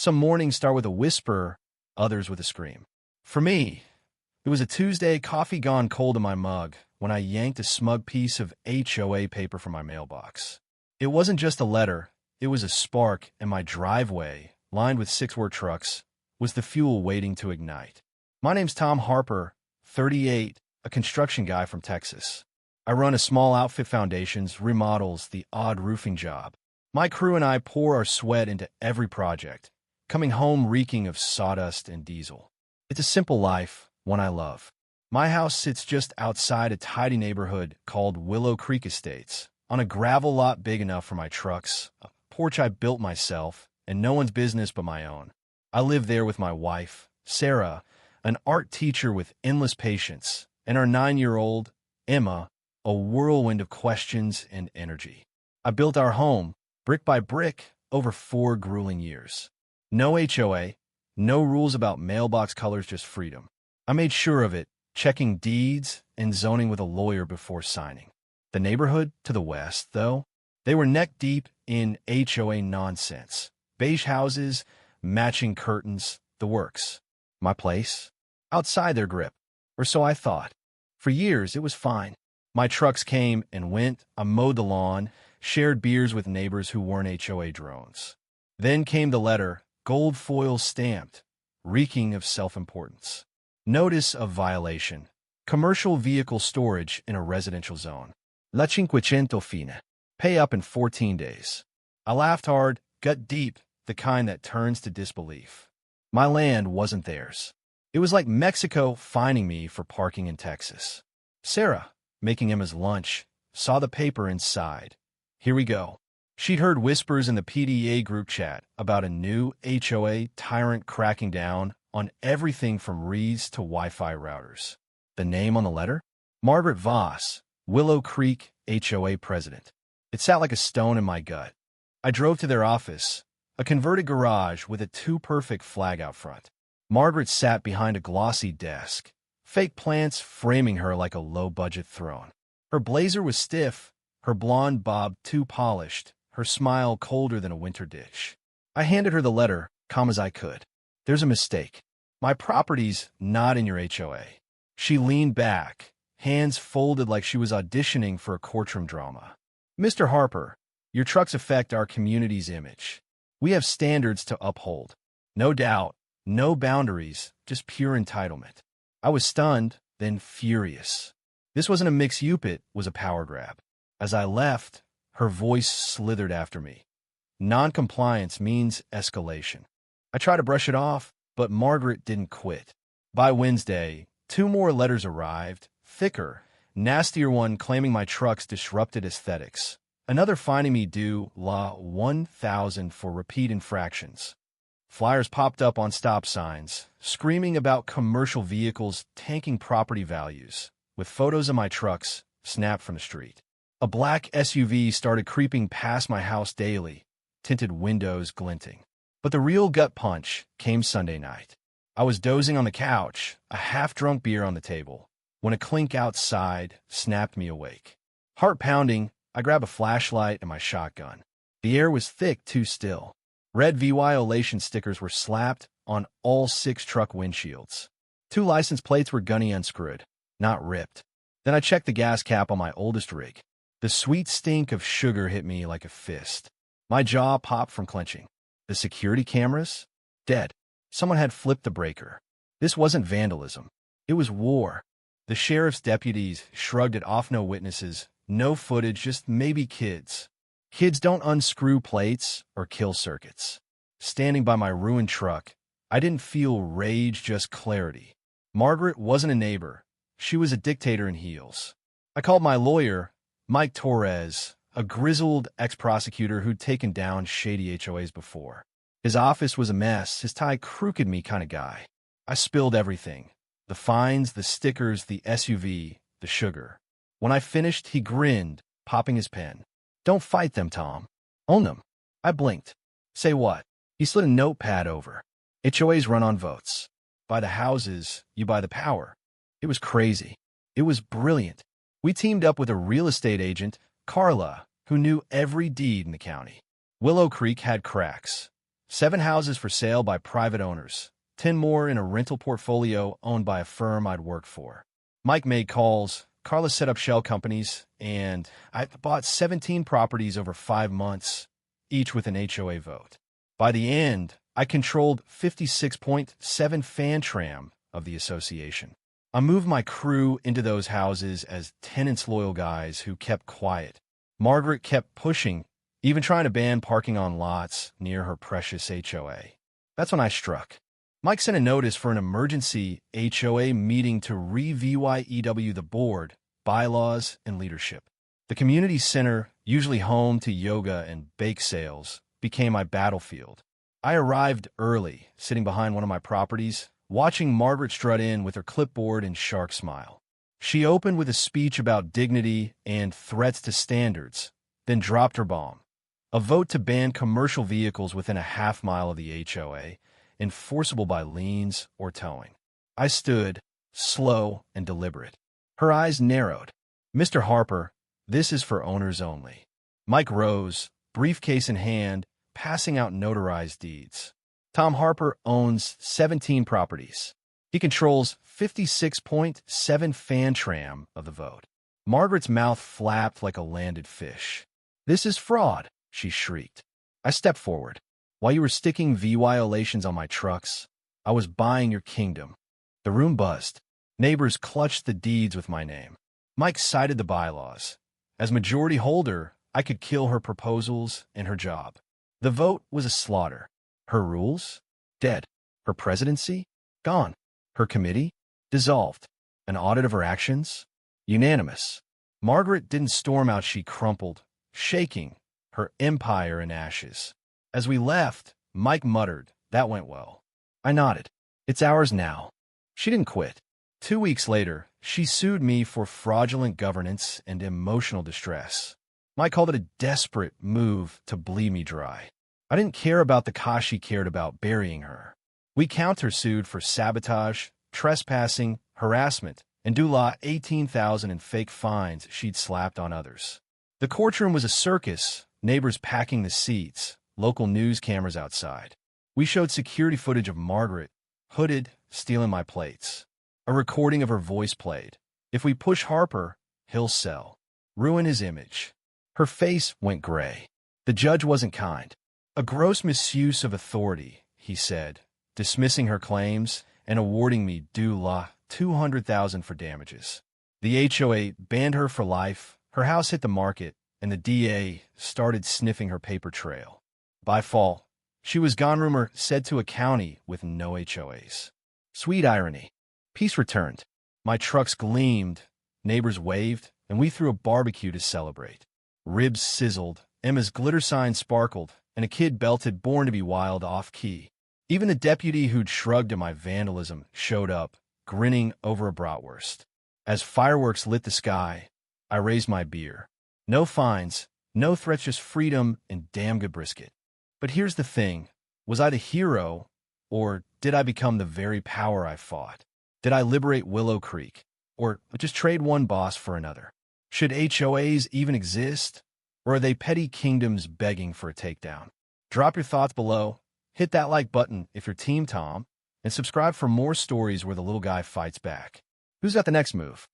Some mornings start with a whisper, others with a scream. For me, it was a Tuesday, coffee gone cold in my mug, when I yanked a smug piece of HOA paper from my mailbox. It wasn't just a letter, it was a spark, and my driveway, lined with six-word trucks, was the fuel waiting to ignite. My name's Tom Harper, 38, a construction guy from Texas. I run a small outfit, foundations, remodels, the odd roofing job. My crew and I pour our sweat into every project, coming home reeking of sawdust and diesel. It's a simple life, one I love. My house sits just outside a tidy neighborhood called Willow Creek Estates, on a gravel lot big enough for my trucks, a porch I built myself, and no one's business but my own. I live there with my wife, Sarah, an art teacher with endless patience, and our 9-year-old, Emma, a whirlwind of questions and energy. I built our home, brick by brick, over 4 grueling years. No HOA, no rules about mailbox colors, just freedom. I made sure of it, checking deeds and zoning with a lawyer before signing. The neighborhood to the west, though, they were neck-deep in HOA nonsense. Beige houses, matching curtains, the works. My place? Outside their grip. Or so I thought. For years, it was fine. My trucks came and went, I mowed the lawn, shared beers with neighbors who weren't HOA drones. Then came the letter, gold foil stamped, reeking of self-importance. Notice of violation. Commercial vehicle storage in a residential zone. La 500 fine. Pay up in 14 days. I laughed hard, gut deep, the kind that turns to disbelief. My land wasn't theirs. It was like Mexico fining me for parking in Texas. Sarah, making Emma's lunch, saw the paper and sighed. Here we go. She'd heard whispers in the PDA group chat about a new HOA tyrant cracking down on everything from reads to Wi-Fi routers. The name on the letter? Margaret Voss, Willow Creek HOA president. It sat like a stone in my gut. I drove to their office, a converted garage with a too-perfect flag out front. Margaret sat behind a glossy desk, fake plants framing her like a low-budget throne. Her blazer was stiff, her blonde bob too polished, her smile colder than a winter dish. I handed her the letter, calm as I could. There's a mistake. My property's not in your HOA. She leaned back, hands folded like she was auditioning for a courtroom drama. Mr. Harper, your trucks affect our community's image. We have standards to uphold. No doubt, no boundaries, just pure entitlement. I was stunned, then furious. This wasn't a mix-up, it was a power grab. As I left, her voice slithered after me. Non-compliance means escalation. I tried to brush it off, but Margaret didn't quit. By Wednesday, 2 more letters arrived, thicker, nastier one claiming my trucks disrupted aesthetics. Another finding me due La 1,000 for repeat infractions. Flyers popped up on stop signs, screaming about commercial vehicles tanking property values, with photos of my trucks snapped from the street. A black SUV started creeping past my house daily, tinted windows glinting. But the real gut punch came Sunday night. I was dozing on the couch, a half-drunk beer on the table, when a clink outside snapped me awake. Heart pounding, I grabbed a flashlight and my shotgun. The air was thick, too still. Red violation stickers were slapped on all 6 truck windshields. 2 license plates were gunny unscrewed, not ripped. Then I checked the gas cap on my oldest rig. The sweet stink of sugar hit me like a fist. My jaw popped from clenching. The security cameras? Dead. Someone had flipped the breaker. This wasn't vandalism. It was war. The sheriff's deputies shrugged it off. No witnesses, no footage, just maybe kids. Kids don't unscrew plates or kill circuits. Standing by my ruined truck, I didn't feel rage, just clarity. Margaret wasn't a neighbor. She was a dictator in heels. I called my lawyer, Mike Torres, a grizzled ex-prosecutor who'd taken down shady HOAs before. His office was a mess, his tie crooked me kind of guy. I spilled everything. The fines, the stickers, the SUV, the sugar. When I finished, he grinned, popping his pen. Don't fight them, Tom. Own them. I blinked. Say what? He slid a notepad over. HOAs run on votes. Buy the houses, you buy the power. It was crazy. It was brilliant. We teamed up with a real estate agent, Carla, who knew every deed in the county. Willow Creek had cracks. 7 houses for sale by private owners, 10 more in a rental portfolio owned by a firm I'd worked for. Mike made calls, Carla set up shell companies, and I bought 17 properties over 5 months, each with an HOA vote. By the end, I controlled 56.7 fan tram of the association. I moved my crew into those houses as tenants-loyal guys who kept quiet. Margaret kept pushing, even trying to ban parking on lots near her precious HOA. That's when I struck. Mike sent a notice for an emergency HOA meeting to re-VYEW the board, bylaws, and leadership. The community center, usually home to yoga and bake sales, became my battlefield. I arrived early, sitting behind one of my properties, watching Margaret strut in with her clipboard and shark smile. She opened with a speech about dignity and threats to standards, then dropped her bomb. A vote to ban commercial vehicles within a half-mile of the HOA, enforceable by liens or towing. I stood, slow and deliberate. Her eyes narrowed. "Mr. Harper, this is for owners only." Mike rose, briefcase in hand, passing out notarized deeds. Tom Harper owns 17 properties. He controls 56.7 fan tram of the vote. Margaret's mouth flapped like a landed fish. "This is fraud," she shrieked. I stepped forward. "While you were sticking violations on my trucks, I was buying your kingdom." The room buzzed. Neighbors clutched the deeds with my name. Mike cited the bylaws. As majority holder, I could kill her proposals and her job. The vote was a slaughter. Her rules? Dead. Her presidency? Gone. Her committee? Dissolved. An audit of her actions? Unanimous. Margaret didn't storm out, she crumpled, shaking, her empire in ashes. As we left, Mike muttered, "That went well." I nodded. "It's ours now." She didn't quit. 2 weeks later, she sued me for fraudulent governance and emotional distress. Mike called it a desperate move to bleed me dry. I didn't care about the cost, she cared about burying her. We countersued for sabotage, trespassing, harassment, and Dula 18,000 in fake fines she'd slapped on others. The courtroom was a circus, neighbors packing the seats, local news cameras outside. We showed security footage of Margaret, hooded, stealing my plates. A recording of her voice played. "If we push Harper, he'll sell. Ruin his image." Her face went gray. The judge wasn't kind. "A gross misuse of authority," he said, dismissing her claims and awarding me $200,000 for damages. The HOA banned her for life, her house hit the market, and the DA started sniffing her paper trail. By fall, she was gone, rumor said, to a county with no HOAs. Sweet irony. Peace returned. My trucks gleamed, neighbors waved, and we threw a barbecue to celebrate. Ribs sizzled, Emma's glitter sign sparkled, and a kid belted "Born to be Wild" off-key. Even the deputy who'd shrugged at my vandalism showed up, grinning over a bratwurst. As fireworks lit the sky, I raised my beer. No fines, no threats, just freedom and damn good brisket. But here's the thing. Was I the hero, or did I become the very power I fought? Did I liberate Willow Creek, or just trade one boss for another? Should HOAs even exist, or are they petty kingdoms begging for a takedown? Drop your thoughts below, hit that like button if you're Team Tom, and subscribe for more stories where the little guy fights back. Who's got the next move?